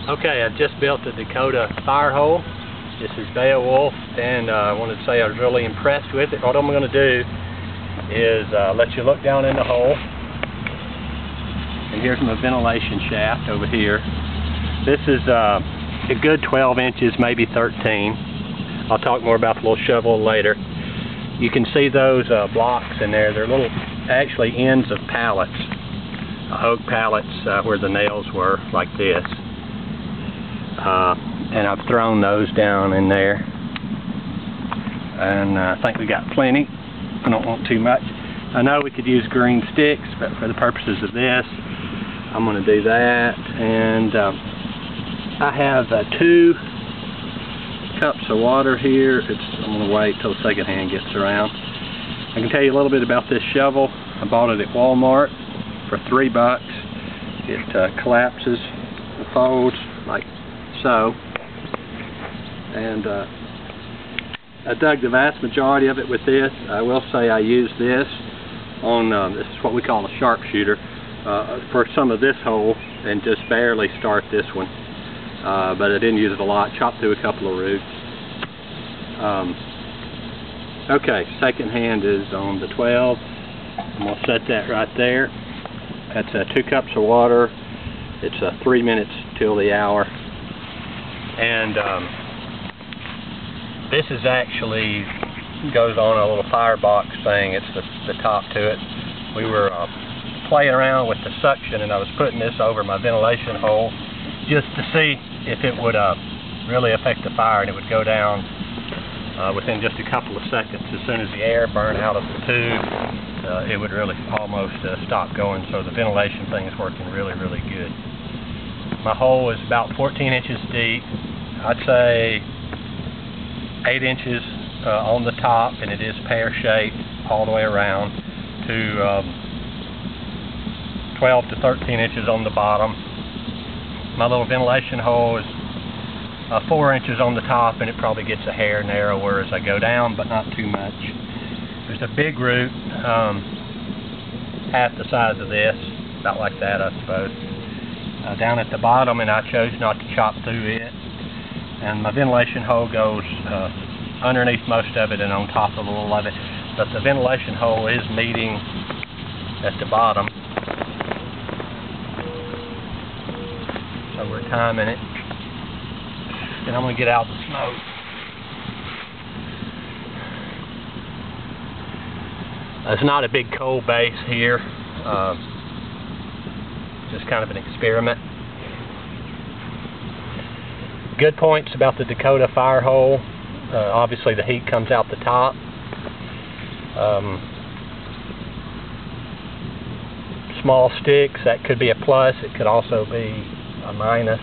Okay, I've just built the Dakota fire hole. This is beo-wulf, and I wanted to say I was really impressed with it. What I'm going to do is let you look down in the hole. And here's my ventilation shaft over here. This is a good 12 inches, maybe 13. I'll talk more about the little shovel later. You can see those blocks in there. They're little, actually, ends of pallets, oak pallets where the nails were, like this. And I've thrown those down in there. And I think we got plenty. I don't want too much. I know we could use green sticks, but for the purposes of this, I'm going to do that. And I have 2 cups of water here. I'm going to wait till the second hand gets around. I can tell you a little bit about this shovel. I bought it at Walmart for $3. It collapses and folds like so. And I dug the vast majority of it with this. I will say I used this on, this is what we call a sharpshooter, for some of this hole, and just barely start this one. But I didn't use it a lot. Chopped through a couple of roots. Okay, second hand is on the 12. I'm going to set that right there. That's 2 cups of water. It's 3 minutes till the hour. And this is actually goes on a little firebox thing. It's the top to it. We were playing around with the suction, and I was putting this over my ventilation hole just to see if it would really affect the fire, and it would go down within just a couple of seconds. As soon as the air burned out of the tube, it would really almost stop going. So the ventilation thing is working really, really good. My hole is about 14 inches deep. I'd say 8 inches on the top, and it is pear-shaped all the way around, to 12 to 13 inches on the bottom. My little ventilation hole is 4 inches on the top, and it probably gets a hair narrower as I go down, but not too much. There's a big root, half the size of this, about like that, I suppose, down at the bottom, and I chose not to chop through it. And my ventilation hole goes underneath most of it and on top of a little of it, but the ventilation hole is meeting at the bottom. So we're timing it. And I'm going to get out the smoke. It's not a big coal base here. Just kind of an experiment. Good points about the Dakota fire hole. Obviously the heat comes out the top. Small sticks, that could be a plus. It could also be a minus.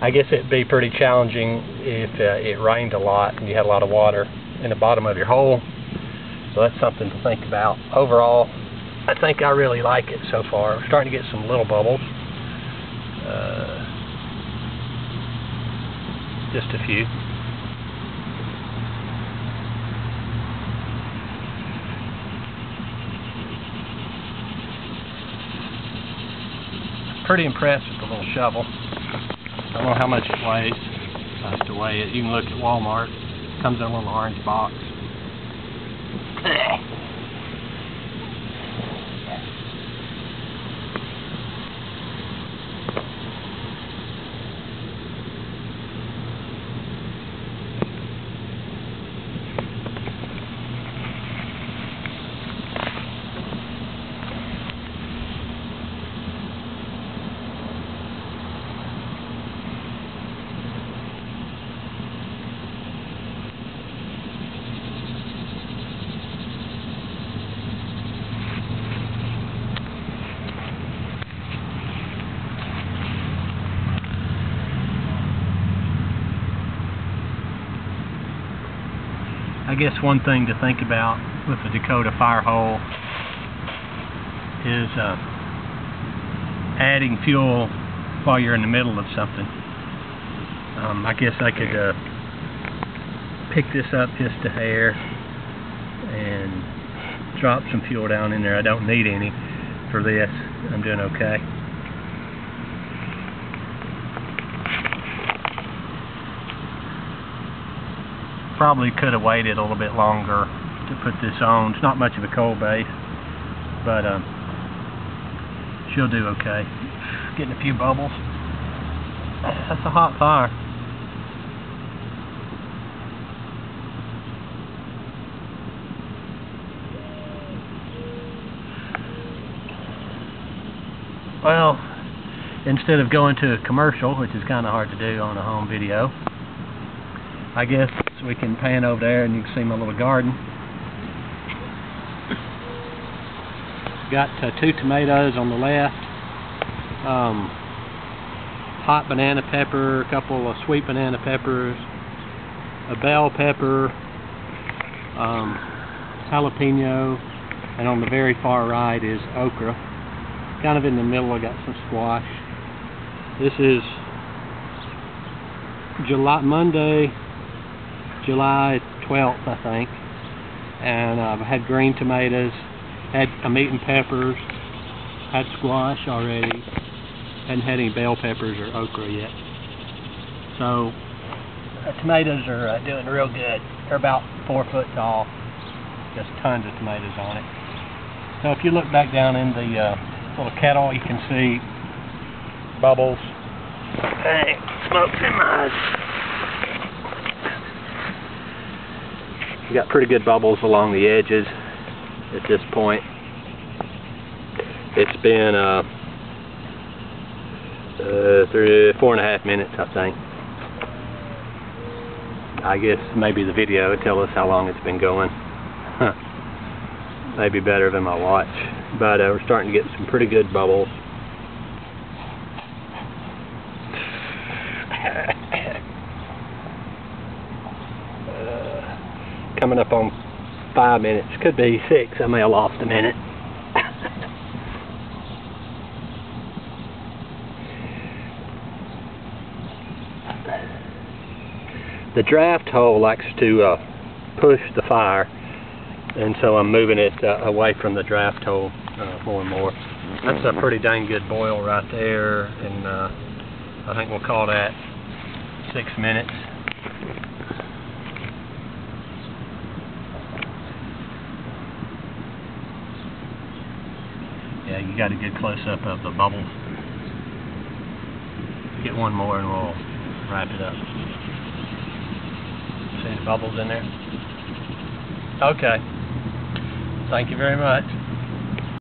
I guess it'd be pretty challenging if it rained a lot and you had a lot of water in the bottom of your hole. So that's something to think about. Overall, I think I really like it so far. We're starting to get some little bubbles. Just a few. Pretty impressed with the little shovel. I don't know how much it weighs. I have to weigh it. You can look at Walmart. It comes in a little orange box. I guess one thing to think about with the Dakota fire hole is adding fuel while you're in the middle of something. I guess I could pick this up just a hair and drop some fuel down in there. I don't need any for this. I'm doing okay. Probably could have waited a little bit longer to put this on. It's not much of a cold base, but she'll do okay. Getting a few bubbles. That's a hot fire. Well, instead of going to a commercial, which is kind of hard to do on a home video, I guess we can pan over there and you can see my little garden. Got 2 tomatoes on the left, hot banana pepper, a couple of sweet banana peppers, a bell pepper, jalapeno, and on the very far right is okra. Kind of in the middle I got some squash. This is Monday, July 12th, I think, and I've had green tomatoes, I'm eating peppers, had squash already, hadn't had any bell peppers or okra yet. So tomatoes are doing real good. They're about 4 foot tall, just tons of tomatoes on it. So if you look back down in the little kettle, you can see bubbles. Hey, smoke's in my eyes. You got pretty good bubbles along the edges at this point. It's been 4.5 minutes, I think. I guess maybe the video will tell us how long it's been going. Maybe better than my watch. But we're starting to get some pretty good bubbles. Coming up on 5 minutes. Could be 6. I may have lost a minute. The draft hole likes to push the fire, and so I'm moving it away from the draft hole more and more. That's a pretty dang good boil right there, and I think we'll call that 6 minutes. Yeah, you got a good close-up of the bubbles. Get one more and we'll wrap it up. See the bubbles in there? Okay. Thank you very much.